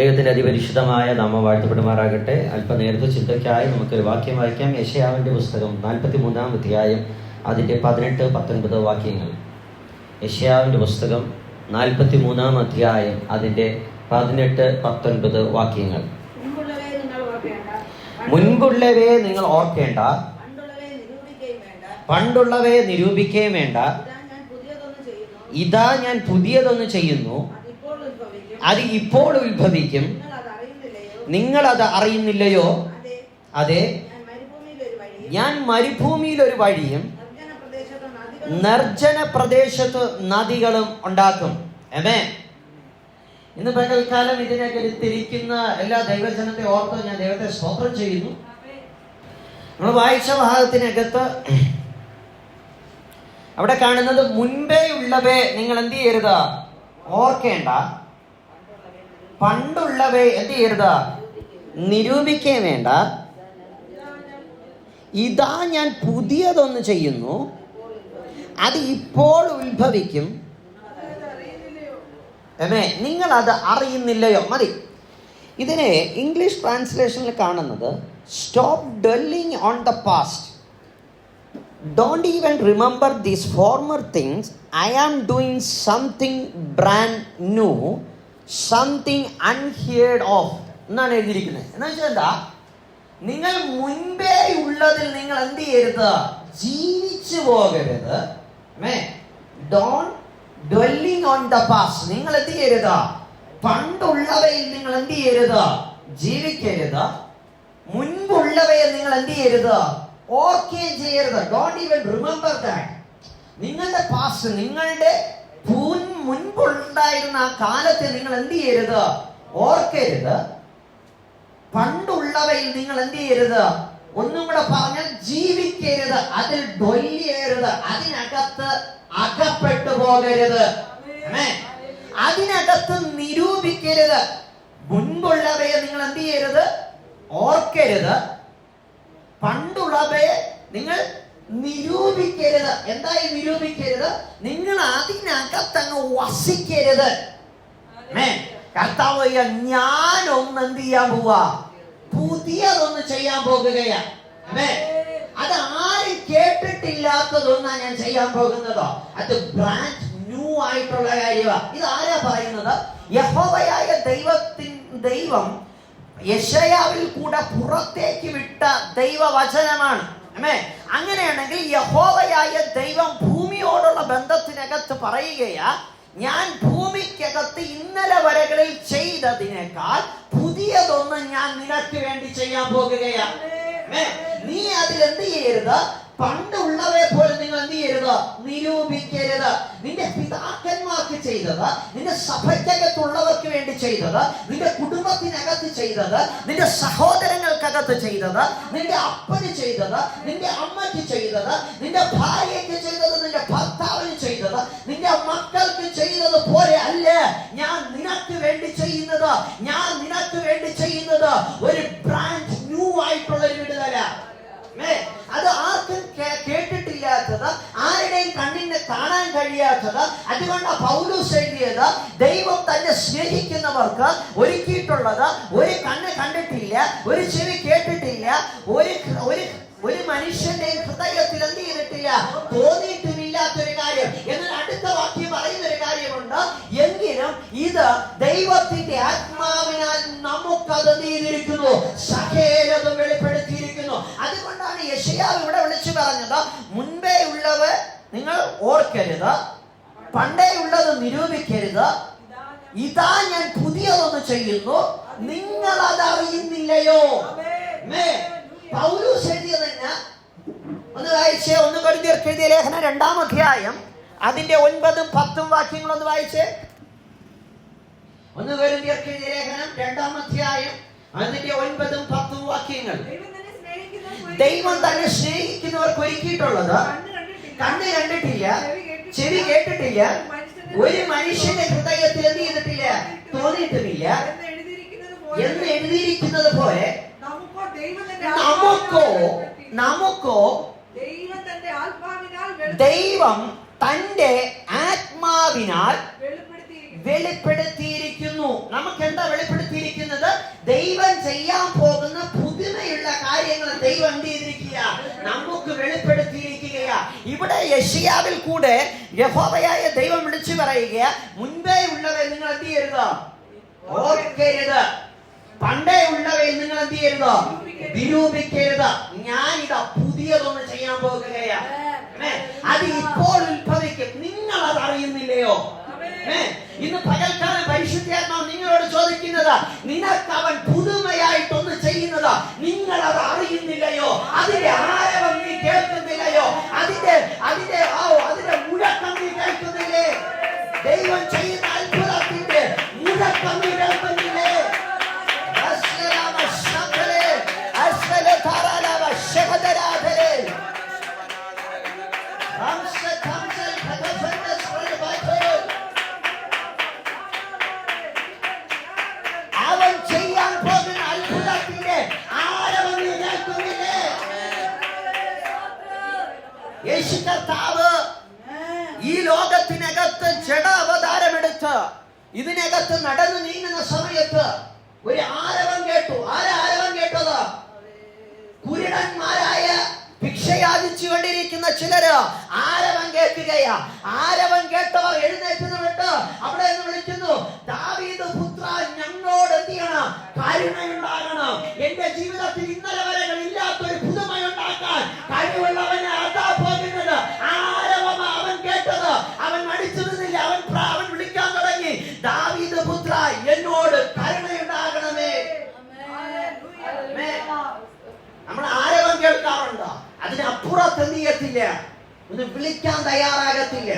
ദൈവത്തിൻ്റെ അതിപരിശുദ്ധമായ നാമം വാഴ്ത്തപ്പെടുമാറാകട്ടെ. അല്പനേരത്തെ ചിന്തയ്ക്കായി നമുക്കൊരു വാക്യം വായിക്കാം. യെശയ്യാവിൻ്റെ പുസ്തകം 43-ാം അധ്യായം അതിൻ്റെ 18-19 വാക്യങ്ങൾ. യെശയ്യാവിൻ്റെ പുസ്തകം 43-ാം അധ്യായം അതിൻ്റെ 18-19 വാക്യങ്ങൾ. മുൻപുള്ളവയെ നിങ്ങൾ ഓർക്കേണ്ട, പണ്ടുള്ളവയെ നിരൂപിക്കുകയും വേണ്ട. ഇതാ ഞാൻ പുതിയതൊന്ന് ചെയ്യുന്നു, അത് ഇപ്പോൾ ഉത്ഭവിക്കും. നിങ്ങൾ അത് അറിയുന്നില്ലയോ? അതെ, ഞാൻ മരുഭൂമിയിൽ ഒരു വഴിയും നിർജ്ജന പ്രദേശത്ത് നദികളും ഉണ്ടാക്കും. ആമേൻ. ഇന്ന് പകൽക്കാലം ഇതിനൊക്കെ തിരിക്കുന്ന എല്ലാ ദൈവജനത്തെ ഓർത്ത് ഞാൻ ദൈവത്തെ സ്തോത്രം ചെയ്യുന്നു. നമ്മൾ വായിച്ച ഭാഗത്തിനകത്ത് അവിടെ കാണുന്നത്, മുൻപേ ഉള്ളവയെ നിങ്ങൾ എന്ത് ചെയ്യരുത്? ഓർക്കേണ്ട. പണ്ടുള്ളവയെ എന്ത് ചെയ്യരുത്? നിരൂപിക്കുകയും വേണ്ട. ഇതാ ഞാൻ പുതിയതൊന്ന് ചെയ്യുന്നു, അത് ഇപ്പോൾ ഉത്ഭവിക്കും. നിങ്ങൾ അത് അറിയുന്നില്ലയോ? മതി. ഇതിനെ ഇംഗ്ലീഷ് ട്രാൻസ്ലേഷനിൽ കാണുന്നത്, stop dwelling on the past. Don't even remember these former things. I am doing something brand new, something unheard of എന്നാണ് എഴുതിയിരിക്കുന്നത്. എന്ന് വെച്ചാൽ എന്താ? നിങ്ങൾ മുൻപേ ഉള്ളതിൽ നിങ്ങൾ എന്ത് ചെയ്യരുത്? ജീവിച്ചു പോകരുത്. Don't dwelling on the past. നിങ്ങൾ എന്ത് ചെയ്യരുത്? പണ്ടുള്ളവയിൽ നിങ്ങൾ എന്ത് ചെയ്യരുത്? ജീവിക്കരുത്. മുൻപുള്ളവയെ നിങ്ങൾ എന്ത് ചെയ്യരുത്? ഓർക്കുകയും ചെയ്യരുത്. Don't even remember that. നിങ്ങളുടെ പാസ്റ്റ്, നിങ്ങളുടെ മുൻപുണ്ടായിരുന്ന ആ കാലത്തെ നിങ്ങൾ എന്ത് ചെയ്യരുത്? ഓർക്കരുത്. പണ്ടുള്ളവയിൽ നിങ്ങൾ എന്ത് ചെയ്യരുത്? ഒന്നും കൂടെ പറഞ്ഞാൽ ജീവിക്കരുത്. അതിൽ ഡൊല്ലിയരുത്. അതിനകത്ത് അകപ്പെട്ടു പോകരുത്. അതിനകത്ത് നിരൂപിക്കരുത്. മുൻപുള്ളവയെ നിങ്ങൾ എന്ത് ചെയ്യരുത്? ഓർക്കരുത്. പണ്ടുള്ളവയെ നിങ്ങൾ നിരൂപിക്കരുത്. എന്തായി നിരൂപിക്കരുത്? നിങ്ങൾ അതിനകത്തങ്ങ് വസിക്കരുത്. കർത്താവ് ഞാനൊന്ന് എന്ത് ചെയ്യാൻ പോവാ? പുതിയതൊന്ന് ചെയ്യാൻ പോകുകയാ. അത് ആരും കേട്ടിട്ടില്ലാത്തതൊന്നാ ഞാൻ ചെയ്യാൻ പോകുന്നതോ. അത് ബ്രാൻഡ് ന്യൂ ആയിട്ടുള്ള കാര്യമാണ്. ഇത് ആരാ പറയുന്നത്? യഹോവയായ ദൈവം യെശയ്യാവിൽ കൂടെ പുറത്തേക്ക് വിട്ട ദൈവവചനമാണ്. അങ്ങനെയാണെങ്കിൽ യഹോവയായ ദൈവം ഭൂമിയോടുള്ള ബന്ധത്തിനകത്ത് പറയുകയാ, ഞാൻ ഭൂമിക്കകത്ത് ഇന്നലെ വരെകളിൽ ചെയ്തതിനേക്കാൾ പുതിയതൊന്ന് ഞാൻ നിനക്ക് വേണ്ടി ചെയ്യാൻ പോകുകയാ. നീ അതിൽ എന്ത് ചെയ്യരുത്? പണ്ടുള്ളവയെ പോലെ നിങ്ങൾ എന്ത് ചെയ്യരുത്? നിരൂപിക്കരുത്. നിന്റെ പിതാക്കന്മാർക്ക് ചെയ്തത്, നിന്റെ സഭയ്ക്കകത്തുള്ളവർക്ക് വേണ്ടി ചെയ്തത്, നിന്റെ കുടുംബത്തിനകത്ത് ചെയ്തത്, നിന്റെ സഹോദരങ്ങൾക്കകത്ത് ചെയ്തത്, നിന്റെ അപ്പന് ചെയ്തത്, നിന്റെ അമ്മയ്ക്ക് ചെയ്തത്, നിന്റെ ഭാര്യയ്ക്ക് ചെയ്തത്, നിന്റെ ഭർത്താവിന് ചെയ്തത്, നിന്റെ മക്കൾക്ക് ചെയ്തത് പോലെ അല്ല ഞാൻ നിനക്ക് വേണ്ടി ചെയ്യുന്നത്. ഞാൻ നിനക്ക് വേണ്ടി ചെയ്യുന്നത് ഒരു ബ്രാൻഡ് ന്യൂ ആയിട്ടുള്ള ഒരു വിടുതല. അത് ആർക്കും കേട്ടിട്ടില്ലാത്തത്, ആരുടെയും കണ്ണിന് കാണാൻ കഴിയാത്തത്. അതുകൊണ്ട് പൗലോസ് എഴുതിയത്, ദൈവം തന്നെ സ്നേഹിക്കുന്നവർക്ക് ഒരുക്കിയിട്ടുള്ളത് ഒരു കണ്ണ് കണ്ടിട്ടില്ല, ഒരു ചെവി കേട്ടിട്ടില്ല, ഒരു മനുഷ്യന്റെ ഹൃദയത്തിൽ എന്ത് ചെയ്തിട്ടില്ല, തോന്നിയിട്ടുമില്ലാത്തൊരു കാര്യം. എന്നാൽ അടുത്ത വാക്യം പറയുന്ന ഒരു കാര്യമുണ്ട്, എങ്കിലും ഇത് ദൈവത്തിന്റെ ആത്മാവിനാൽ നമുക്കത് ചെയ്തിരിക്കുന്നു, സകലതും വെളിപ്പെടുത്തിയിരിക്കുന്നു. അതുകൊണ്ടാണ് യെശയ്യാവ് ഇവിടെ വിളിച്ചു പറഞ്ഞത്, മുൻപേ ഉള്ളവ നിങ്ങൾ ഓർക്കരുത്, പണ്ടേ ഉള്ളത് നിരൂപിക്കരുത്. ഇതാ ഞാൻ പുതിയതൊന്ന് ചെയ്യുന്നു, നിങ്ങൾ അത് അറിയുന്നില്ലയോ? പൗലോസ് എഴുതിയത് തന്നെ ഒന്ന് വായിച്ചേ. 1 കൊരിന്ത്യർക്ക് എഴുതിയ ലേഖനം 2-ാം അധ്യായം അതിന്റെ 9-10 വാക്യങ്ങൾ ഒന്ന് വായിച്ചേ. 1 കൊരിന്ത്യർക്ക് എഴുതിയ ലേഖനം 2-ാം അധ്യായം അതിന്റെ 9-10 വാക്യങ്ങൾ. ദൈവം തന്നെ സ്നേഹിക്കുന്നവർക്ക് ഒരുക്കിയിട്ടുള്ളത് കണ്ണ് കണ്ടിട്ടില്ല, ചെവി കേട്ടിട്ടില്ല, ഒരു മനുഷ്യന്റെ ഹൃദയത്തിൽ എന്ത് ചെയ്തിട്ടില്ല, തോന്നിയിട്ടുമില്ല എന്ന് എഴുതിയിരിക്കുന്നത് പോലെ നമുക്കോ ദൈവം തന്റെ ആത്മാവിനാൽ വെളിപ്പെടുത്തിയിരിക്കുന്നു. നമുക്ക് എന്താ വെളിപ്പെടുത്തിയിരിക്കുന്നത്? ദൈവം ചെയ്യാൻ പോകുന്ന പുതുമയുള്ള കാര്യങ്ങൾ ദൈവം എന്ത് ചെയ്തിരിക്കുക? നമുക്ക് വെളിപ്പെടുത്തിയിരിക്കുകയാ. ഇവിടെ യെശയ്യാവിൽ കൂടെ യഹോവയായ ദൈവം വിളിച്ചു പറയുക, മുൻപേ ഉള്ളവയെ നിങ്ങൾ എന്ത് ചെയ്യരുത്? ഓർക്കരുത്. പണ്ടേ ഉള്ളവയിൽ നിങ്ങൾ എന്ത് ചെയ്യരുത്? വിരൂപിക്കരുത്. ഞാനിതാ പുതിയതൊന്ന് ചെയ്യാൻ പോകുകയാ. അത് ഇപ്പോൾ ഉത്ഭവിക്കും. നിങ്ങൾ അത് അറിയുന്നില്ലയോ? ഇന്ന് പകൽക്കാലം പരിശുദ്ധാത്മാവ് നിങ്ങളോട് ചോദിക്കുന്നത്, നിനക്ക് അവൻ പുതുമയായിട്ടൊന്ന് ചെയ്യുന്നത് നിങ്ങൾ അത് അറിയുന്നില്ലയോ? അതിന്റെ ആരവം നീ കേൾക്കുന്നില്ലയോ? അതിന്റെ മുഴക്കം നീ കേൾക്കുന്നില്ലേ? ദൈവം ചെയ്യുന്ന അത്ഭുതത്തിന്റെ മുഴക്കം നീ കേൾക്കുന്നില്ലേ? അവൻ ചെയ്യാൻ പോകുന്ന അത്ഭുതത്തിന്റെ ആരവം നീ കേൾക്കുന്നില്ലേ? യേശു കർത്താവ് ഈ ലോകത്തിനകത്ത് ജഡ അവതാരമെടുത്ത് ഇതിനകത്ത് നടന്നു നീങ്ങുന്ന സമയത്ത് ഒരു ആരവം കേട്ടു. ആരവം കേട്ടത്? കുരുടന്മാരായ ഭിക്ഷയാചിച്ചു കൊണ്ടിരിക്കുന്ന ചിലര് ആരവം കേൾക്കുകയാ. ആരവം കേട്ടവർ എഴുന്നേറ്റ് നിന്നിട്ട് അവിടെ നിന്ന് വിളിക്കുന്നു, ദാവീദ് പുത്ര, ഞങ്ങളോട് എന്ത് ചെയ്യണം? കരുണയുണ്ടാകണം. എന്റെ ജീവിതത്തിൽ ഇന്നലെ വരെ ഇല്ലാത്തൊരു പുതുമയുണ്ടാക്കാൻ കഴിവുള്ളവനെ അതാ പോകുന്നത്. ആരവം അവൻ കേട്ടത്. അവൻ മടിച്ചു നിന്നില്ല. അവൻ വിളിക്കാൻ തുടങ്ങി, ദാവീദ് പുത്ര, എന്നോട് കരുണയുണ്ടാകണമേ. നമ്മൾ ആരവം കേൾക്കാറുണ്ടോ? അതിനപ്പുറത്ത് എന്ത് ചെയ്യത്തില്ല? ഒന്ന് വിളിക്കാൻ തയ്യാറാകത്തില്ല.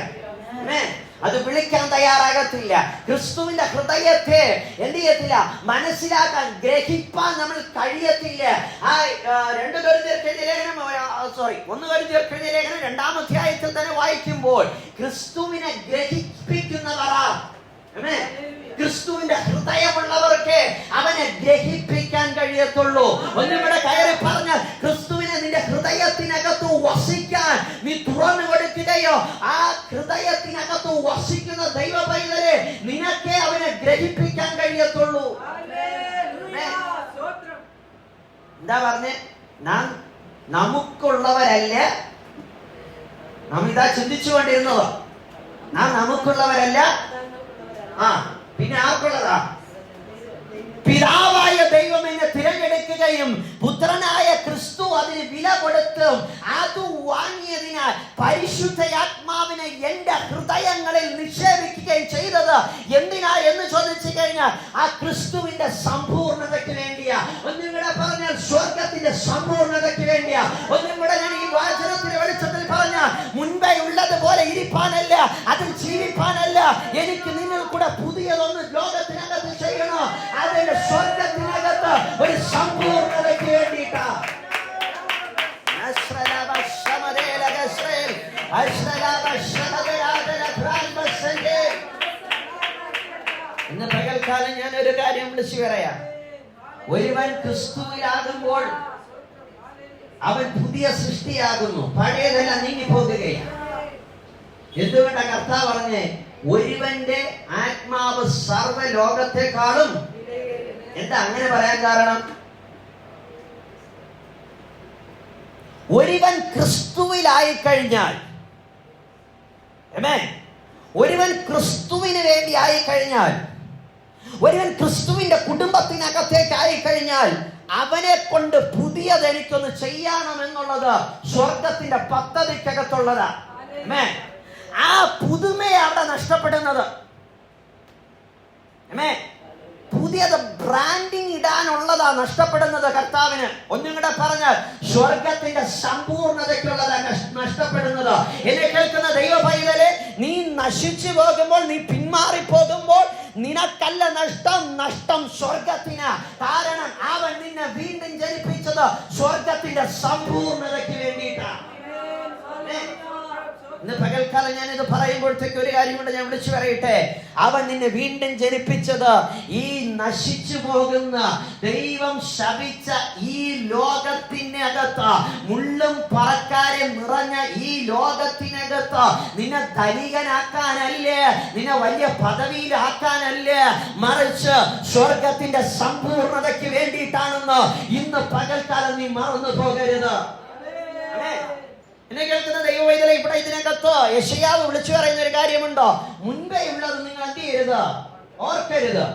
അത് വിളിക്കാൻ തയ്യാറാകത്തില്ല. ക്രിസ്തുവിന്റെ ഹൃദയത്തെ എന്ത് ചെയ്യത്തില്ല? മനസ്സിലാക്കാൻ, ഗ്രഹിപ്പാൻ നമ്മൾ കഴിയത്തില്ല. 1 കൊരിന്ത്യർ ലേഖനം 2-ാം അധ്യായത്തിൽ തന്നെ വായിക്കുമ്പോൾ ക്രിസ്തുവിനെ ഗ്രഹിപ്പിക്കുന്നവർ, ക്രിസ്തുവിന്റെ ഹൃദയമുള്ളവർക്ക് അവനെ ഗ്രഹിപ്പിക്കാൻ കഴിയത്തുള്ളൂ. ഒന്നിവിടെ കയറി പറഞ്ഞാൽ, ക്രിസ്തുവിനെ നിന്റെ ഹൃദയത്തിനകത്ത് വസിക്കാൻ നീ തുറന്നു കൊടുക്കുകയോ, ആ ഹൃദയത്തിനകത്ത് വസിക്കുന്ന ദൈവ പൈതലെ നിനക്കേ അവനെ ഗ്രഹിപ്പിക്കാൻ കഴിയത്തുള്ളൂ. എന്താ പറഞ്ഞേ? നാം നമുക്കുള്ളവരല്ല. നാം ഇതാ ചിന്തിച്ചുകൊണ്ടിരുന്നത്, നാം നമുക്കുള്ളവരല്ല. പിന്നെ ആർക്കുള്ളതാ? പിതാവായ ദൈവം എന്നെ തിരഞ്ഞെടുക്കുകയും പുത്രനായ ക്രിസ്തു അതിന് വില കൊടുത്തും അത് വാങ്ങിയതിനാൽ പരിശുദ്ധാത്മാവിനെ എന്റെ ഹൃദയങ്ങളിൽ നിക്ഷേപിക്കുകയും ചെയ്തത് എന്തിനാ എന്ന് ചോദിച്ചു കഴിഞ്ഞാൽ, ആ ക്രിസ്തുവിന്റെ സമ്പൂർണതയ്ക്ക് വേണ്ടിയാ. ഒന്നും കൂടെ പറഞ്ഞാൽ സ്വർഗത്തിന്റെ സമ്പൂർണതയ്ക്ക് വേണ്ടിയാ. ഒന്നും കൂടെ ഞാൻ ഈ വാചനത്തിന്റെ വെളിച്ചത്തിൽ പറഞ്ഞാൽ, മുൻപേ ഉള്ളതുപോലെ ഇരിപ്പാനല്ല, അതിൽ ജീവിപ്പാനല്ല, എനിക്ക് നിങ്ങൾ കൂടെ പുതിയതൊന്ന് ലോകത്തിനകത്ത് ചെയ്യണോ. അതിന്റെ സ്വർഗത്തിനകത്ത് ഒരു സമ്പൂർണതയ്ക്ക് വേണ്ടിയിട്ടാ. ഇന്ന് പകൽക്കാലം ഞാൻ ഒരു കാര്യം വിളിച്ചു പറയാം. ഒരുവൻ ക്രിസ്തുവിലാകുമ്പോൾ അവൻ പുതിയ സൃഷ്ടിയാകുന്നു. പഴയതെല്ലാം നീങ്ങിപ്പോകുകയാണ്. എന്തുകൊണ്ട കർത്താവ് പറഞ്ഞേ, ഒരുവന്റെ ആത്മാവ് സർവ്വ ലോകത്തെക്കാളും. എന്താ അങ്ങനെ പറയാൻ കാരണം? ഒരുവൻ ക്രിസ്തുവിലായി കഴിഞ്ഞാൽ, ഒരുവൻ ക്രിസ്തുവിന് വേണ്ടി ആയി കഴിഞ്ഞാൽ, ഒരുവൻ ക്രിസ്തുവിന്റെ കുടുംബത്തിനകത്തേക്ക് ആയി കഴിഞ്ഞാൽ, അവനെ കൊണ്ട് പുതിയത് എനിക്കൊന്ന് ചെയ്യണമെന്നുള്ളത് സ്വർഗത്തിന്റെ പദ്ധതിക്കകത്തുള്ളതാ. ആ പുതുമയെ അവിടെ നഷ്ടപ്പെടുന്നത്. പുതിയത് ബ്രാൻഡിങ് ഇടാനുള്ളതാ നഷ്ടപ്പെടുന്നത് കർത്താവിന്. ഒന്നും കൂടെ പറഞ്ഞാൽ, സ്വർഗത്തിന്റെ സമ്പൂർണതയ്ക്കുള്ളതാ നഷ്ടപ്പെടുന്നത്. എന്നെ കേൾക്കുന്ന ദൈവ പൈതലെ, നീ നശിച്ചു പോകുമ്പോൾ, നീ പിന്മാറിപ്പോകുമ്പോൾ നിനക്കല്ല നഷ്ടം, നഷ്ടം സ്വർഗത്തിന്. കാരണം അവൻ നിന്നെ വീണ്ടും ജനിപ്പിച്ചത് സ്വർഗത്തിന്റെ സമ്പൂർണതയ്ക്ക് വേണ്ടിയിട്ടാണ്. ഇന്ന് പകൽക്കാലം ഞാൻ ഇത് പറയുമ്പോഴത്തേക്ക് ഒരു കാര്യം കൊണ്ട് ഞാൻ വിളിച്ചു പറയട്ടെ. അവൻ നിന്നെ വീണ്ടും ജനിപ്പിച്ചത് ഈ നശിച്ചു പോകുന്ന ദൈവം ശപിച്ച ഈ ലോകത്തിനകത്ത്, മുള്ളും പറക്കാരെ നിറഞ്ഞ ഈ ലോകത്തിനകത്ത് നിന്നെ ധനികനാക്കാനല്ല, നിന്നെ വലിയ പദവിയിലാക്കാനല്ല, മറിച്ച് സ്വർഗത്തിന്റെ സമ്പൂർണതയ്ക്ക് വേണ്ടിയിട്ടാണെന്ന് ഇന്ന് പകൽക്കാലം നീ മറന്നു പോകരുത്. എന്നെ കേൾക്കുന്ന ദൈവവൈതലേ, ഇവിടെ ഇതിനകത്ത് യെശയ്യാവ് വിളിച്ചു പറയുന്ന ഒരു കാര്യമുണ്ടോ? മുൻപേ ഉള്ളത് നിങ്ങൾ എന്ത് ചെയ്യരുത്, ഓർക്കരുത്.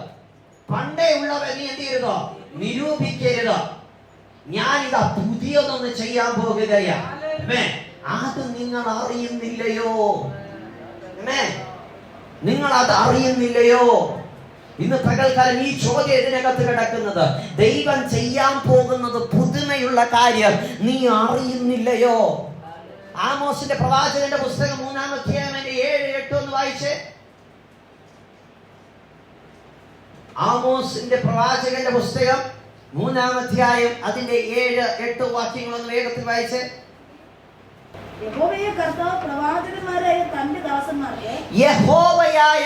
പണ്ടേ ഉള്ളവ നീ എന്ത് ചെയ്യരുത്, നിരൂപിക്കരുത്. ഞാനിതാ പുതിയതൊന്ന് ചെയ്യാൻ പോകുകയാ. അത് നിങ്ങൾ അറിയുന്നില്ലയോ? നിങ്ങൾ അത് അറിയുന്നില്ലയോ? ഇന്ന് പകൽക്കാലം ഈ ചോദ്യം ഇതിനകത്ത് കിടക്കുന്നത്, ദൈവം ചെയ്യാൻ പോകുന്നത് പുതുമയുള്ള കാര്യം നീ അറിയുന്നില്ലയോ? ആമോസിന്റെ പ്രവാചകന്റെ പുസ്തകം 3-ാം അധ്യായം 7-8 ഒന്ന് വായിച്ചേ. ആമോസിന്റെ പ്രവാചകന്റെ പുസ്തകം 3-ാം അധ്യായം അതിന്റെ 7-8 വാക്യങ്ങളൊന്ന് വേഗത്തിൽ വായിച്ചേ. യഹോവയായ പ്രവാചകന്മാരായ തന്റെ ദാസന്മാർക്ക്, യഹോവയായ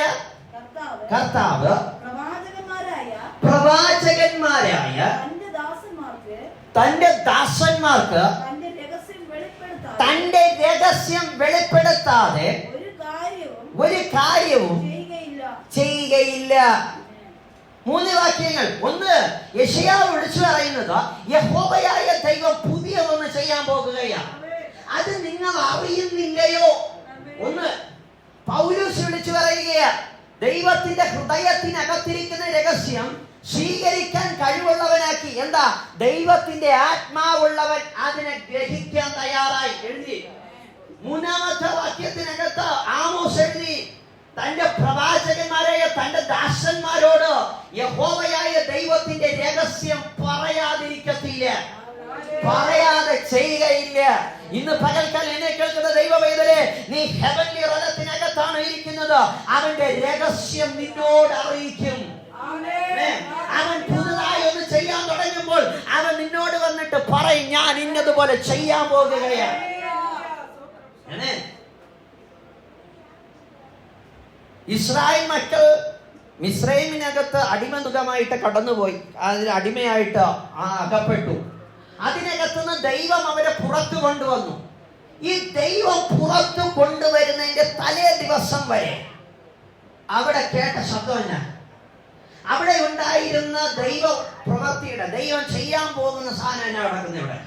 കർത്താവ് പ്രവാചകന്മാരായ തന്റെ ദാസന്മാർക്ക് തന്റെ രഹസ്യം വെളിപ്പെടുത്താതെ ഒരു കാര്യവും ചെയ്യുകയില്ല. 3 വാക്യങ്ങൾ. ഒന്ന്, യെശയ്യാവ് വിളിച്ചു പറയുന്നത് യഹോവയായ ദൈവം പുതിയതൊന്ന് ചെയ്യാൻ പോകുകയാണ്. അത് നിങ്ങൾ അറിയുന്നില്ലയോ? ഒന്ന്, പൗലോസ് വിളിച്ചു പറയുകയാണ്, ദൈവത്തിന്റെ ഹൃദയത്തിനകത്തിരിക്കുന്ന രഹസ്യം സ്വീകരിക്കാൻ കഴിവുള്ളവനാക്കി. എന്താ? ദൈവത്തിന്റെ ആത്മാവുള്ളവൻ അതിനെ ഗ്രഹിക്കാൻ തയ്യാറായി. എഴുതി 3-ാമത്തെ വാക്യത്തിനകത്ത് ആമോസ് എഴുതി, തന്റെ പ്രവാചകന്മാരായ തന്റെ ദാസന്മാരോട് യഹോവയായ ദൈവത്തിന്റെ രഹസ്യം പറയാതിരിക്കത്തില്ല, പറയാതെ ചെയ്യുകയില്ല. ഇന്ന് പകൽക്കാലം എന്നെ കേൾക്കുന്ന ദൈവവൈതലേ, നീ ഹെവൻലി റലത്തിനകത്താണ് ഇരിക്കുന്നത്. അവന്റെ രഹസ്യം നിന്നോട് അറിയിക്കും. അവൻ പുതുതായി ഒന്ന് ചെയ്യാൻ തുടങ്ങുമ്പോൾ അവൻ നിന്നോട് വന്നിട്ട് പറയും, ഞാൻ ഇന്നതുപോലെ ചെയ്യാൻ പോകുകയാണ്. ഇസ്രായേൽ മക്കൾ മിസ്രൈമിനകത്ത് അടിമനുഖമായിട്ട് കടന്നുപോയി, അതിന് അടിമയായിട്ട് അകപ്പെട്ടു. അതിനകത്തുനിന്ന് ദൈവം അവരെ പുറത്തു കൊണ്ടുവന്നു. ഈ ദൈവം പുറത്തു കൊണ്ടുവരുന്നതിന്റെ തലേ ദിവസം വരെ അവിടെ കേട്ട ശബ്ദം എന്നാ? അവിടെ ഉണ്ടായിരുന്ന ദൈവ പ്രവൃത്തിയുടെ, ദൈവം ചെയ്യാൻ പോകുന്ന സാധനം എന്നാ നടക്കുന്നത് ഇവിടെ?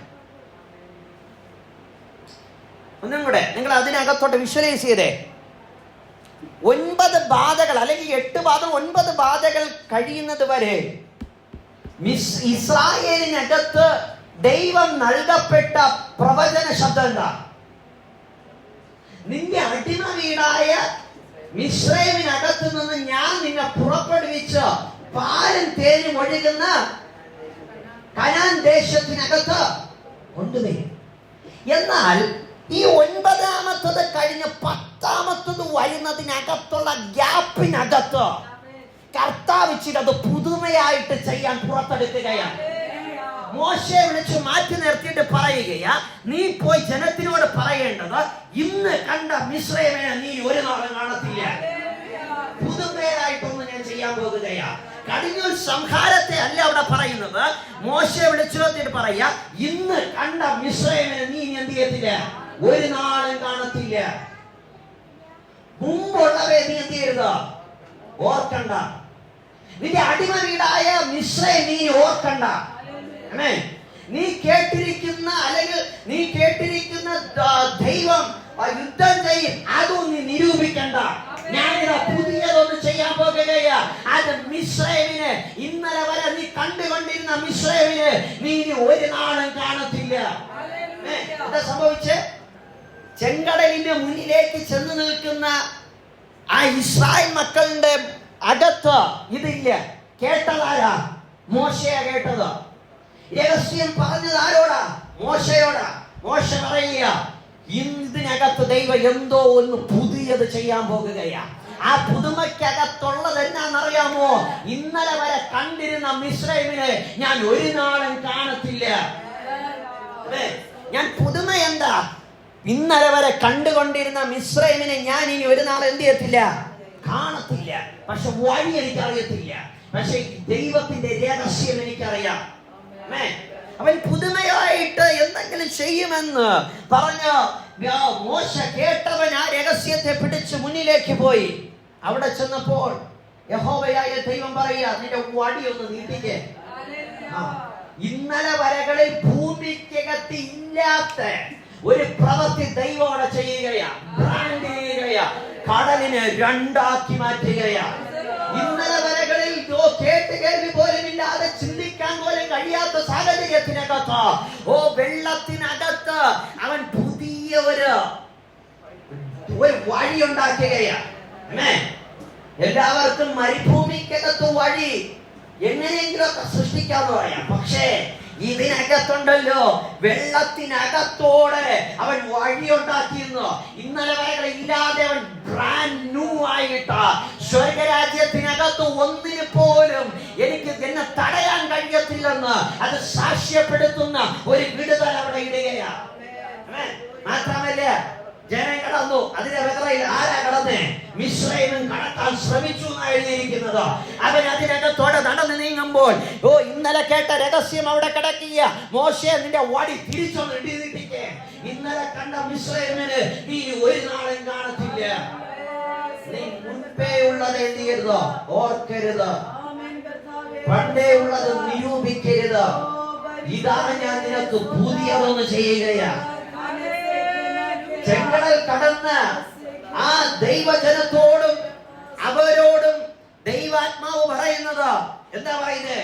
ഒന്നും കൂടെ നിങ്ങൾ അതിനകത്തോട്ട് വിഷ്വലൈസ് ചെയ്തേ. 9 ബാധകൾ അല്ലെങ്കിൽ 8 ബാധകൾ 9 ബാധകൾ കഴിയുന്നത് വരെ ഇസ്രായേലിനകത്ത് ദൈവം നൽകപ്പെട്ട പ്രവചന ശബ്ദം എന്താ? നിന്റെ അടിമ വീടായ മിസ്രൈമിനകത്ത് നിന്ന് ഞാൻ നിന്നെ പുറപ്പെടുവിച്ച് പാലും തേനും ഒഴുകുന്ന കനാൻ ദേശത്തിനകത്ത് കൊണ്ടുവരും. എന്നാൽ ഈ 9-ാമത്തത് കഴിഞ്ഞ് 10-ാമത്തത് വരുന്നതിനകത്തുള്ള ഗ്യാപ്പിനകത്ത് കർത്താവ് ചിലത് പുതുമയായിട്ട് ചെയ്യാൻ പുറത്തെടുക്കുകയാണ്. മോശയെ വിളിച്ച് മാറ്റി നിർത്തിയിട്ട് പറയുകയാ, നീ പോയി ജനത്തിനോട് പറയേണ്ടത്, ഇന്ന് കണ്ട മിസ്രൈമിനെ നീ ഒരു നാളും കാണത്തില്ല. പുതുമയായിട്ടൊന്നും ഞാൻ ചെയ്യാൻ പോകുകയാ. കഴിഞ്ഞ സംഹാരത്തെ അല്ല അവിടെ പറയുന്നത്. മോശയെ വിളിച്ചു നിർത്തിയിട്ട് പറയാ, ഇന്ന് കണ്ട മിസ്രൈമിനെ നീ എന്ത് ചെയ്യത്തില്ല, ഒരു നാളും കാണത്തില്ല. മുമ്പുള്ളവരെ നീ എന്ത് ചെയ്യരുത്, ഓർക്കണ്ട. നിന്റെ അടിമ വീടായ മിസ്രൈം നീ ഓർക്കണ്ട. നീ കേട്ടിരിക്കുന്ന അല്ലെങ്കിൽ നീ കേട്ടിരിക്കുന്ന ദൈവം യുദ്ധം ചെയ്യും, അതും നീ നിരൂപിക്കണ്ട. ഞാനിതാ പുതിയതൊന്നും ചെയ്യാൻ പോകുകയാ. അത് മിസ്രൈമിനെ, ഇന്നലെ വരെ നീ കണ്ടുകൊണ്ടിരുന്ന മിസ്രൈമിനെ നീ ഇനി ഒരു നാളും കാണത്തില്ല. എന്താ സംഭവിച്ചേ? ചെങ്കടലിന്റെ മുന്നിലേക്ക് ചെന്ന് നിൽക്കുന്ന ആ ഇസ്രായേൽ മക്കളുടെ അകത്ത് ഇതില്ല. കേട്ടതാരാ? മോശയാ കേട്ടത്. രഹസ്യം പറഞ്ഞത് ആരോടാ? മോശയോടാ. മോശ പറയുക, ഇതിനകത്ത് ദൈവം എന്തോ ഒന്ന് പുതിയത് ചെയ്യാൻ പോകുകയാ. ആ പുതുമയ്ക്കകത്തുള്ളത് എന്നാന്നറിയാമോ? ഇന്നലെ വരെ കണ്ടിരുന്ന മിസ്രൈമിനെ ഞാൻ ഒരു നാളും കാണത്തില്ല. ഞാൻ പുതുമ എന്താ? ഇന്നലെ വരെ കണ്ടുകൊണ്ടിരുന്ന മിസ്രൈമിനെ ഞാൻ ഇനി ഒരു നാൾ എന്ത് ചെയ്യത്തില്ല, കാണത്തില്ല. പക്ഷെ വഴി എനിക്കറിയത്തില്ല. പക്ഷെ ദൈവത്തിന്റെ രഹസ്യം എനിക്കറിയാം. അവൻ പുതുമയായിട്ട് എന്തെങ്കിലും ചെയ്യുമെന്ന് പറഞ്ഞ് മോശ കേട്ടവൻ ആ രഹസ്യത്തെ പിടിച്ച് മുന്നിലേക്ക് പോയി. അവിടെ ചെന്നപ്പോൾ യഹോവയായ ദൈവം പറയുക, നിന്റെ വടി ഒന്ന് നീട്ടിക്കേ. ഇന്നലെ വരകളിൽ ഭൂമിക്കകത്ത് ഇല്ലാത്ത ഒരു പ്രവൃത്തി ദൈവം അവിടെ ചെയ്യുകയാ. ബ്രാൻഡ് ചെയ്യുകയാ. കടലിനെ രണ്ടാക്കി മാറ്റുകയാ. ഇന്നലെ വരകളിൽ കേട്ട് കേൾവി പോലും ഇല്ലാതെ ചിന്തിക്കാൻ പോലും കഴിയാത്ത സാഹചര്യത്തിനകത്ത്, വെള്ളത്തിനകത്ത് അവൻ പുതിയ ഒരു വഴി ഉണ്ടാക്കുകയാ. എല്ലാവർക്കും മരുഭൂമിക്കകത്ത് വഴി എങ്ങനെയെങ്കിലും ഒക്കെ സൃഷ്ടിക്കാന്ന് പറയാം. പക്ഷേ ഇതിനകത്തുണ്ടല്ലോ, വെള്ളത്തിനകത്തോടെ അവൻ വഴി ഉണ്ടാക്കിയിരുന്നു. ഇന്നലെ വരെ ഇല്ലാതെ അവൻ ബ്രാൻഡ് ന്യൂ ആയിട്ട് സ്വർഗരാജ്യത്തിനകത്ത് ഒന്നിന് പോലും എനിക്ക് എന്നെ തടയാൻ കഴിയത്തില്ലെന്ന് അത് സാക്ഷ്യപ്പെടുത്തുന്ന ഒരു വിടുതൽ അവിടെ ഇടുകയാണ്. മാത്രമല്ല, ജനം കടന്നു. അതിന്റെ വെതറയിൽ ആരാ കടന്നേ? മിസ്രൈമും കടക്കാൻ ശ്രമിച്ചു എന്നാണ് എഴുതിയിരിക്കുന്നത്. അവൻ അതിനകത്തോടെ നടന്നു നീങ്ങുമ്പോൾ ഇന്നലെ കേട്ട രഹസ്യം അവിടെ കിടക്കുക. മോശെ, നിന്റെ വടി തിരിച്ചൊന്ന് ഇടിയിട്ടിക്കേ. ഇന്നലെ കണ്ട മിസ്രൈമിന് നീ ഒരു നാളും കാണത്തില്ല. നീ മുൻപേ ഉള്ളത് എന്ത് ചെയ്യരുത്, ഓർക്കരുത്. പണ്ടേ ഉള്ളത് നിരൂപിക്കരുത്. ഇതാണ് ഞാൻ നിനക്ക് പുതിയതൊന്ന് ചെയ്യുകയാ. ചെങ്കടൽ കടന്ന് ആ ദൈവജനത്തോടും അവരോടും ദൈവാത്മാവ് പറയുന്നത് എന്താ പറയുന്നത്?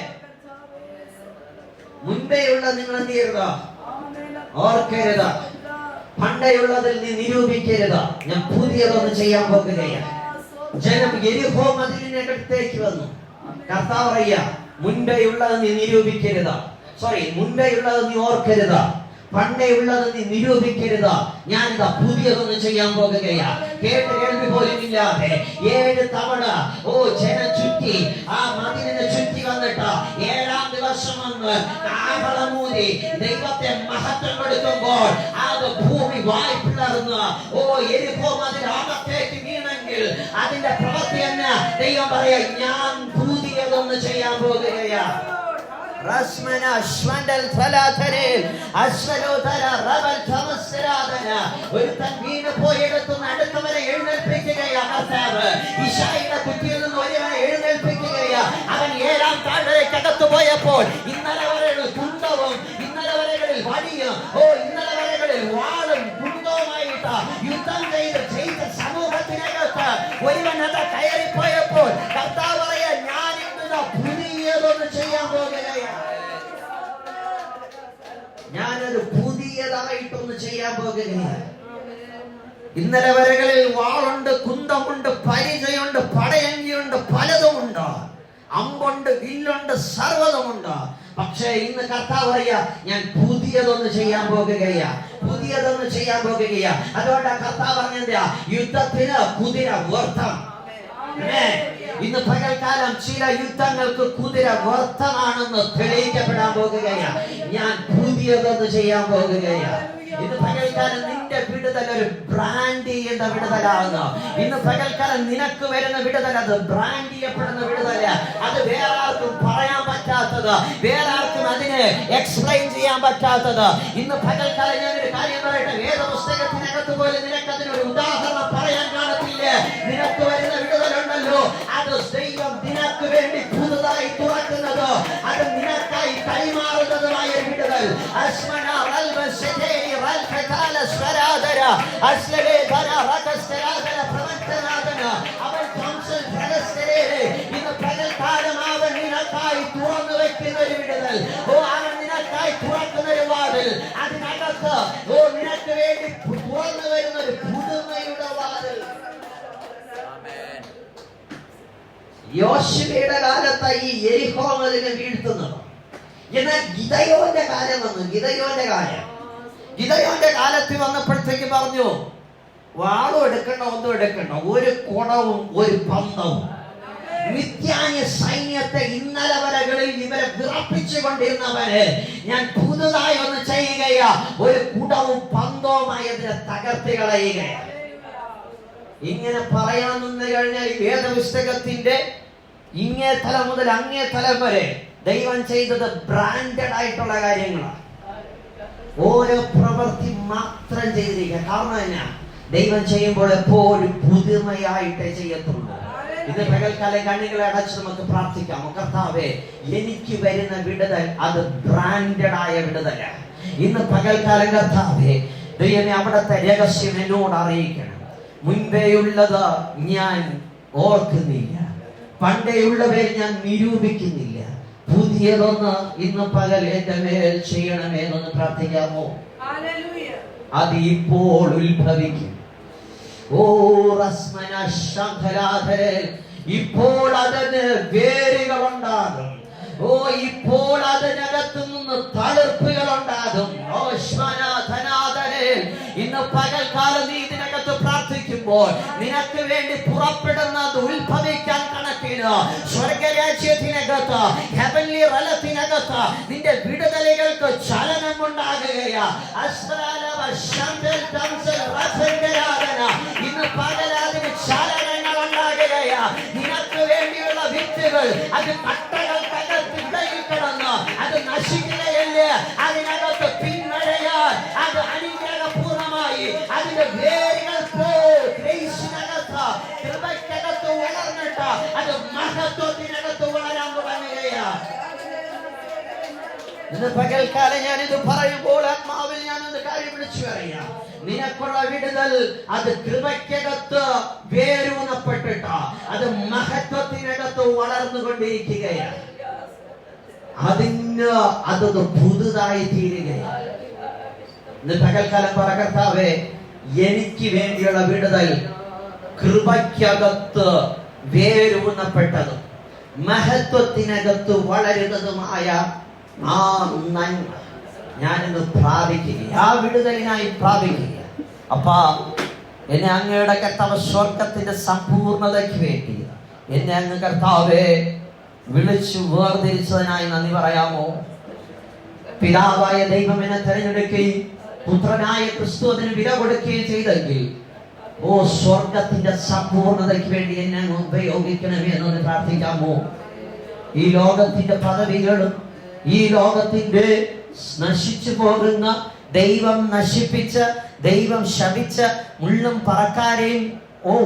മുൻപേ ഉള്ളത് നിങ്ങൾ എന്ത് ചെയ്യരുത്, ഓർക്കരുത്. പണ്ടേയുള്ളതിൽ നീ നിരൂപിക്കരുത്. ഞാൻ പുതിയതൊന്ന് ചെയ്യാൻ പോകുകയാണ്. ജനം യെരിഹോ മതിലിനടുത്തേക്ക് വന്നു. കർത്താവ് പറയുക, മുൻപേ ഉള്ളത് നീ നിരൂപിക്കരുത്. മുൻപേ ഉള്ളത് നീ ഓർക്കരുത്. പണ്ടേ ഉള്ളത് നീ നിരൂപിക്കരുത്. ഞാനിതാ പുതിയതൊന്ന് ചെയ്യാൻ പോകുകയാ. കേട്ട് കേൾവി പോലും ഇല്ലാതെ 7 തവണ ജനം ചുറ്റി ആ മതിലിനെ ചുറ്റി വന്നിട്ട് 7-ാം ദിവസം വന്ന് കാഹളമൂതി ദൈവത്തെ മഹത്വപ്പെടുത്തുമ്പോൾ അത് ഭൂമി വായ്പിളർന്ന് യെരിഹോ മതിൽ അകത്തേക്ക് വീണെങ്കിൽ അതിന്റെ പ്രവൃത്തി തന്നെ ദൈവം പറയാ, ഞാൻ പുതിയതൊന്ന് ചെയ്യാൻ പോകുകയാ. റസ്മന അശ്വന്തൽ ഫലാതരേൽ അശ്വലോധര റബൽ തമസ്സരാദന. ഒരുത്തൻ വീണ് പോയെടുത്തുന്ന അടുത്തവരെ എഴുന്നേൽപ്പിക്കുകയാ കർത്താവ്. ഇശായിയുടെ കുറ്റിയിൽ നിന്ന് ഒരുവനെ എഴുന്നേൽപ്പിക്കുകയാ. അവൻ 7-ാം താഴ്വരയ്ക്കകത്ത് പോയപ്പോൾ ഇന്നലെ വരെയുള്ള കുന്തവും ഇന്നലെ വരെകളിൽ വടിയും ഇന്നലെ വരെകളിൽ വാളും കുന്തവുമായിട്ട് യുദ്ധം ചെയ്ത സമൂഹത്തിനകത്ത് ഒരുവൻ അത് കയറിപ്പോയപ്പോൾ കർത്താവ് പറയാ, ഞാൻ ഇന്ന് പുതിയതൊന്ന് ചെയ്യാൻ പോകുകയാണ്. ഞാനൊരു പുതിയതായിട്ടൊന്ന് ചെയ്യാൻ പോകുകയാണ്. ഇന്നലെ വരകളിൽ വാളുണ്ട്, കുന്തമുണ്ട്, പരിചയുണ്ട്, പടയങ്കിയുണ്ട്, പലതുമുണ്ട്, അമ്പുണ്ട്, വില്ലുണ്ട്, സർവ്വതുമുണ്ട്. പക്ഷേ ഇന്ന് കർത്താവ് പറയാ, ഞാൻ പുതിയതൊന്ന് ചെയ്യാൻ പോകുകയാ. പുതിയതൊന്ന് ചെയ്യാൻ പോകുകയാ. അതുകൊണ്ട് കർത്താവ് പറഞ്ഞെന്താ, യുദ്ധത്തിന് കുതിര വ്യർത്ഥം. ഇന്ന് പകൽക്കാലം ചില യുദ്ധങ്ങൾക്ക് കുതിര വ്യർത്ഥമാണെന്ന് തെളിയിക്കപ്പെടാൻ പോകുകയാ. ഞാൻ പുതിയതൊന്ന് ചെയ്യാൻ പോകുകയാ. ഇന്ന് പകൽക്കാലം നിന്റെ വിടുതൽ ഒരു ബ്രാൻഡ് ചെയ്യേണ്ട വിടുതലാകുന്നു. ഇന്ന് പകൽക്കാലം നിനക്ക് വരുന്ന വിടുതൽ അത് ബ്രാൻഡ് ചെയ്യപ്പെടുന്ന വിടുതല. അത് വേറെ ആർക്കും പറയാൻ പറ്റാത്തത്, വേറെ ആർക്കും അതിനെ എക്സ്പ്ലെയിൻ ചെയ്യാൻ പറ്റാത്തത്. ഇന്ന് പകൽക്കാലം ഞാനൊരു കാര്യം പറയട്ടെ, വേദപുസ്തകത്തിനകത്ത് പോലും നിനക്ക് അതിനൊരു ഉദാഹരണം പറയാൻ കാണത്തില്ല. നിനക്ക് വരുന്ന വിടുതലുണ്ടല്ലോ, അത് ദൈവം നിനക്ക് വേണ്ടി പുതുതായി തുറക്കുന്നത്, അത് നിനക്കായി കൈമാറുന്നതുമായ വിടുതൽ. ഇന്ന് പകൽക്കാലം അവൻ നിനക്കായി തുറന്നു വെക്കുന്ന ഒരു വിടുതൽ, അവൻ നിനക്കായി തുറക്കുന്ന ഒരു വാതിൽ, അതിനകത്ത് നിനക്ക് വേണ്ടി തുറന്നു വരുന്ന ഒരു പുതുമയുടെ വാതിൽ. യോശുവയുടെ കാലത്ത് ഈ യെരിഹോ മതിലിനെ വീഴ്ത്തുന്നത്. എന്നാൽ ഗിദെയോന്റെ കാലം വന്നു. ഗിദെയോന്റെ കാലത്ത് വന്നപ്പോഴത്തേക്ക് പറഞ്ഞു, വാളും എടുക്കണ്ട, ഒന്നും എടുക്കണ്ട, ഒരു കുടവും ഒരു പന്തവും. മിദ്യാന്യ സൈന്യത്തെ ഇന്നലെ വരകളിൽ ഇവരെ വിറപ്പിച്ചു കൊണ്ടിരുന്നവര് ഞാൻ പുതുതായി ഒന്ന് ചെയ്യുകയാ, ഒരു കുടവും പന്തവുമായി അതിനെ തകർത്തി കളയുകയാണ്. ഇങ്ങനെ പറയാൻ നിന്ന് കഴിഞ്ഞാൽ വേദപുസ്തകത്തിന്റെ ഇങ്ങേ തലം മുതൽ അങ്ങേ തലം വരെ ദൈവം ചെയ്തത് ബ്രാൻഡഡ് ആയിട്ടുള്ള കാര്യങ്ങളാണ്. ഓരോ പ്രവൃത്തി മാത്രം ചെയ്തിരിക്കുക. കാരണം എന്നാ, ദൈവം ചെയ്യുമ്പോൾ എപ്പോഴും പുതുമയായിട്ടേ ചെയ്യത്തുള്ളൂ. ഇത് പകൽക്കാലം കണ്ണുകളെ അടച്ച് നമുക്ക് പ്രാർത്ഥിക്കാം. കർത്താവേ, എനിക്ക് വരുന്ന വിടുതൽ അത് ബ്രാൻഡഡ് ആയ വിടുതലാണ്. ഇന്ന് പകൽക്കാലം കർത്താവേ, ദൈവമേ, അവിടുത്തെ രഹസ്യം എന്നോട് അറിയിക്കണം. മുൻപേയുള്ളത് ഞാൻ ഓർക്കുന്നില്ല, പണ്ടേയുള്ളവയെ ഞാൻ നിരൂപിക്കുന്നില്ല. പുതിയതൊന്ന് ഇന്ന് പകൽ എന്റെ മേൽ ചെയ്യണമേ എന്ന് പ്രാർത്ഥിക്കാമോ? അത് ഇപ്പോൾ ഉത്ഭവിക്കും. ഓ റസ്മന ശംഖരാധരേ, ഇപ്പോൾ അതിന് വേരുകൾ ഉണ്ടാകും. ഓ, ഇപ്പോൾ അതിനകത്തു നിന്ന് തളിർപ്പുകൾ ഉണ്ടാകും. ഓ ശ്മനാഥനാഥരേ, ഇന്ന് പകൽക്കാലം നീ ഇതിനകത്ത് പ്രാർത്ഥിക്കുമ്പോൾ നിനക്ക് വേണ്ടി പുറപ്പെടുന്നത് ഉത്ഭവിക്കാൻ കണക്കിന് സ്വർഗരാജ്യത്തിനകത്ത്, ഹെവൻലി റലത്തിനകത്ത് നിന്റെ വിടുതലുകൾക്ക് ചലനം ഉണ്ടാകുകയാ. ഇന്ന് പകലാതിന് ചലനങ്ങൾ ഉണ്ടാകുകയാ. നിനക്ക് വേണ്ടിയുള്ള വിത്തുകൾ അത് കട്ടകൾ തകർത്തിടയിൽ കിടന്ന് അത് നശിക്കുകയല്ല. അതിനകത്ത് പിന്മഴയാൽ അത് അനുഗ്രഹപൂർണമായി അതിന്റെ വേരുകൾ ഗ്രേസിനകത്ത്, കൃപയ്ക്കകത്ത് വളർന്നിട്ട് അത് മഹത്വത്തിനകത്ത് വളരാൻ തുടങ്ങുകയാ. ഇന്ന് പകൽക്കാലം ഞാനിത് പറയുമ്പോൾ ആത്മാവിൽ ഞാനൊന്ന് കാര്യം വിളിച്ചു പറയാം. നിനക്കുള്ള വിടുതൽ അത് കൃപയ്ക്കകത്ത് വേരൂന്നപ്പെട്ടിട്ട് അത് മഹത്വത്തിനകത്ത് വളർന്നുകൊണ്ടിരിക്കുകയാണ്. അതിന് അതൊന്ന് പുതുതായി തീരുകയാണ്. ഇന്ന് പകൽക്കാലം പറ, കർത്താവേ, എനിക്ക് വേണ്ടിയുള്ള വിടുതൽ കൃപയ്ക്കകത്ത് വേരൂന്നപ്പെട്ടതും മഹത്വത്തിനകത്ത് വളരുന്നതുമായ ആ നന്മ ഞാനിന്ന് പ്രാപിക്കുക, ആ വിടുതലിനായി പ്രാപിക്കുക. അപ്പാ, എന്നെ അങ്ങയുടെ കർത്താവ് സ്വർഗത്തിന്റെ സമ്പൂർണതയ്ക്ക് വേണ്ടി എന്നെ അങ്ങ് കർത്താവേ വിളിച്ചു വേർതിരിച്ചതിനായി നന്ദി പറയാമോ? പിതാവായ ദൈവം എന്നെ തെരഞ്ഞെടുക്കുകയും പുത്രനായ ക്രിസ്തു അതിന് വില കൊടുക്കുകയും ചെയ്തെങ്കിൽ, ഓ സ്വർഗത്തിന്റെ സമ്പൂർണതയ്ക്ക് വേണ്ടി എന്നെ ഉപയോഗിക്കണമേ എന്നൊന്ന് പ്രാർത്ഥിക്കാമോ? ഈ ലോകത്തിന്റെ പദവികളും ഈ ലോകത്തിന്റെ നശിച്ചു പോകുന്ന, ദൈവം നശിപ്പിച്ച, ദൈവം ശപിച്ച മുള്ളും പറക്കാരെയും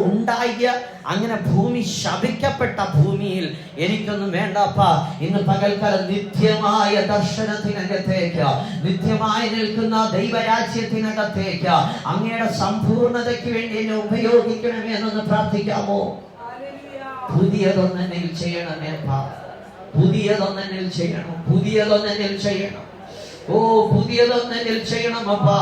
ഉണ്ടായ അങ്ങനെ ഭൂമി ശപിക്കപ്പെട്ട ഭൂമിയിൽ എനിക്കൊന്നും വേണ്ടപ്പാ. ഇന്ന് പകൽക്കാലം നിത്യമായ ദർശനത്തിനകത്തേക്ക്, നിത്യമായി നിൽക്കുന്ന ദൈവരാജ്യത്തിനകത്തേക്ക് അങ്ങയുടെ സമ്പൂർണതയ്ക്ക് വേണ്ടി എന്നെ ഉപയോഗിക്കണമേ എന്നൊന്ന് പ്രാർത്ഥിക്കാമോ? പുതിയതൊന്നെന്നിൽ ചെയ്യണമേ അപ്പാ, പുതിയതൊന്നെന്നിൽ ചെയ്യണം, പുതിയതൊന്നെന്നിൽ ചെയ്യണം. ഓ, പുതിയതൊന്നെന്നിൽ ചെയ്യണം അപ്പാ.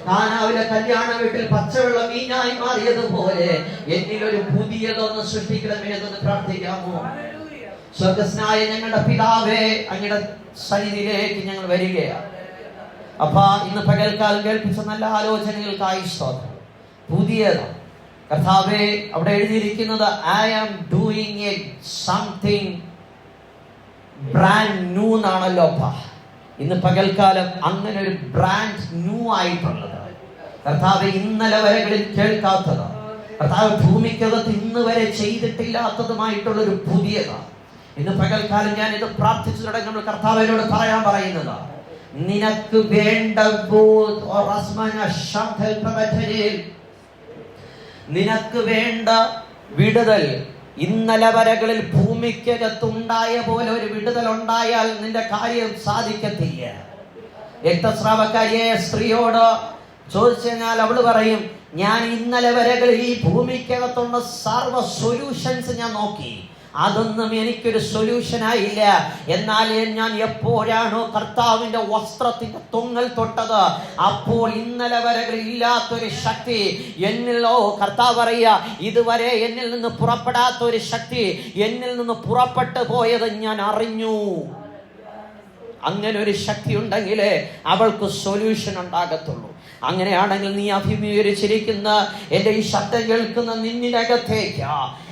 കാനാവിലെ കല്യാണ വീട്ടിൽ പച്ചവെള്ളം വീഞ്ഞായി മാറിയതുപോലെ എന്നിലൊരു പുതിയതൊന്ന് സൃഷ്ടിക്കണമേ എന്നൊന്ന് പ്രാർത്ഥിക്കാമോ? സ്വർഗസ്നായ ഞങ്ങളുടെ പിതാവേ, അങ്ങയുടെ സന്നിധിയിലേക്ക് ഞങ്ങൾ വരികയാണ് അപ്പാ. ഇന്ന് പകൽക്കാലം കേൾപ്പിച്ച നല്ല ആലോചനകൾക്കായി സ്തോത്രം. പുതിയത് കർത്താവേ, അവിടെ എഴുതിയിരിക്കുന്നത് I am doing a something brand new എന്നാണല്ലോ അപ്പാ. ഇന്ന് പകൽക്കാലം അങ്ങനെ ഒരു ബ്രാൻഡ് ന്യൂ ആയിട്ടുള്ളത് കർത്താവ് ഇന്നലെ വരെകളിൽ കേൾക്കാത്തത്, കർത്താവ് ഭൂമിക്കകത്ത് ഇന്ന് വരെ ചെയ്തിട്ടില്ലാത്തതുമായിട്ടുള്ളൊരു പുതിയതാണ്. ഇന്ന് പകൽക്കാലം ഞാൻ ഇത് പ്രാർത്ഥിച്ചു തുടങ്ങുമ്പോൾ കർത്താവിനോട് പറയാൻ പറയുന്നത്, നിനക്ക് വേണ്ട നിനക്ക് വേണ്ട വിടുതൽ ഇന്നലെ വരകളിൽ ഭൂമിക്കകത്തുണ്ടായ പോലെ ഒരു വിടുതൽ ഉണ്ടായാൽ നിന്റെ കാര്യം സാധിക്കത്തില്ല. രക്തസ്രാവക്കാരിയായ സ്ത്രീയോട് ചോദിച്ചു കഴിഞ്ഞാൽ അവള് പറയും, ഞാൻ ഇന്നലെ വരകളിൽ ഈ ഭൂമിക്കകത്തുള്ള സർവ്വ സൊല്യൂഷൻസ് ഞാൻ നോക്കി, അതൊന്നും എനിക്കൊരു സൊല്യൂഷൻ ആയില്ല. എന്നാൽ ഞാൻ എപ്പോഴാണോ കർത്താവിന്റെ വസ്ത്രത്തിന്റെ തൊങ്ങൽ തൊട്ടത്, അപ്പോൾ ഇന്നലെ വരെകളിൽ ഇല്ലാത്തൊരു ശക്തി എന്നിലോ, കർത്താവ് പറയുക, ഇതുവരെ എന്നിൽ നിന്ന് പുറപ്പെടാത്ത ഒരു ശക്തി എന്നിൽ നിന്ന് പുറപ്പെട്ടു പോയത് ഞാൻ അറിഞ്ഞു. അങ്ങനെ ഒരു ശക്തി ഉണ്ടെങ്കിലേ അവൾക്ക് സൊല്യൂഷൻ ഉണ്ടാകത്തുള്ളൂ. അങ്ങനെയാണെങ്കിൽ നീ അഭിമുഖീകരിച്ചിരിക്കുന്ന എൻ്റെ ഈ ശബ്ദം കേൾക്കുന്ന നിന്നിനകത്തേക്ക്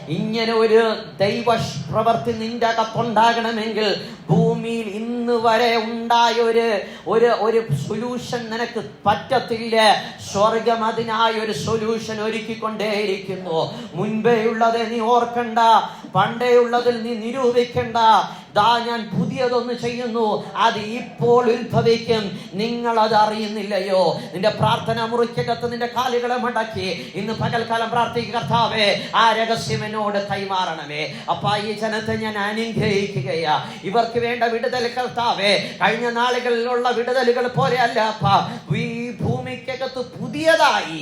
ഇങ്ങനെ ഒരു ദൈവ പ്രവൃത്തി നിന്റെ അകത്തുണ്ടാകണമെങ്കിൽ ഭൂമിയിൽ ഇന്ന് വരെ ഉണ്ടായ ഒരു സൊല്യൂഷൻ നിനക്ക് പറ്റത്തില്ല. സ്വർഗം അതിനായി ഒരു സൊല്യൂഷൻ ഒരുക്കിക്കൊണ്ടേയിരിക്കുന്നു. മുൻപേ ഉള്ളത് നീ ഓർക്കണ്ട, പണ്ടേ ഉള്ളതിൽ നീ നിരൂപിക്കണ്ട. ദാ ഞാൻ പുതിയതൊന്ന് ചെയ്യുന്നു, അത് ഇപ്പോൾ ഉത്ഭവിക്കും. നിങ്ങൾ അത് അറിയുന്നില്ലയോ? നിന്റെ പ്രാർത്ഥന മുറിക്കകത്ത് നിന്റെ കാലുകളെ മടക്കി ഇന്ന് പകൽക്കാലം പ്രാർത്ഥിക്കുക, കർത്താവേ ആ രഹസ്യം എന്നോട് കൈമാറണമേ. അപ്പാ ഈ ജനത്തെ ഞാൻ അനുഗ്രഹിക്കുകയാ. ഇവർക്ക് വേണ്ട വിടുതൽ കർത്താവേ കഴിഞ്ഞ നാളുകളിലുള്ള വിടുതലുകൾ പോലെ അല്ല അപ്പാ. ഈ ഭൂമിക്കകത്ത് പുതിയതായി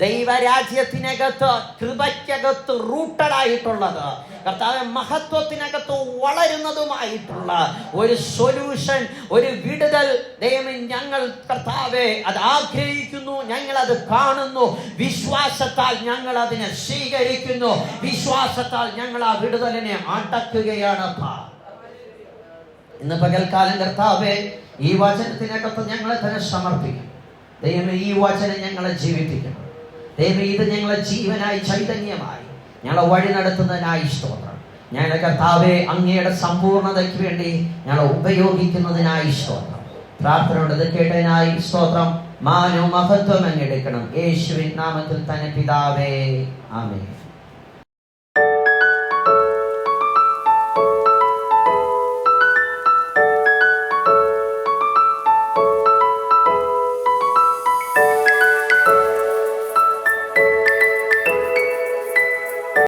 ദൈവരാജ്യത്തിനകത്ത് കൃപയ്ക്കകത്ത് റൂട്ടഡ് ആയിട്ടുള്ളത്, കർത്താവെ മഹത്വത്തിനകത്ത് വളരുന്നതുമായിട്ടുള്ള ഒരു സൊല്യൂഷൻ, ഒരു വിടുതൽ ദൈവമേ ഞങ്ങൾ കർത്താവെ അത് ആഗ്രഹിക്കുന്നു. ഞങ്ങൾ അത് കാണുന്നു. വിശ്വാസത്താൽ ഞങ്ങൾ അതിനെ സ്വീകരിക്കുന്നു. വിശ്വാസത്താൽ ഞങ്ങൾ ആ വിടുതലിനെ അടക്കുകയാണ്. ഇന്ന് പകൽക്കാലം കർത്താവെ ഈ വചനത്തിനകത്ത് ഞങ്ങളെ തന്നെ സമർപ്പിക്കും. ദൈവമേ ഈ വചനം ഞങ്ങളെ ജീവിപ്പിക്കണം. ദൈവമേ ഇത് ഞങ്ങളെ ജീവനായി ചൈതന്യമായി ഞങ്ങളെ വഴി നടത്തുന്നതിനായി സ്തോത്രം. ഞങ്ങളുടെ കർത്താവെ അങ്ങയുടെ സമ്പൂർണതയ്ക്ക് വേണ്ടി ഞങ്ങളെ ഉപയോഗിക്കുന്നതിനായി സ്തോത്രം. പ്രാർത്ഥനയോട് കേട്ടതിനായി സ്തോത്രം. മാനവും മഹത്വം അങ്ങെടുക്കണം. യേശുവിൻ നാമത്തിൽ തന്നെ പിതാവേ, ആമേൻ.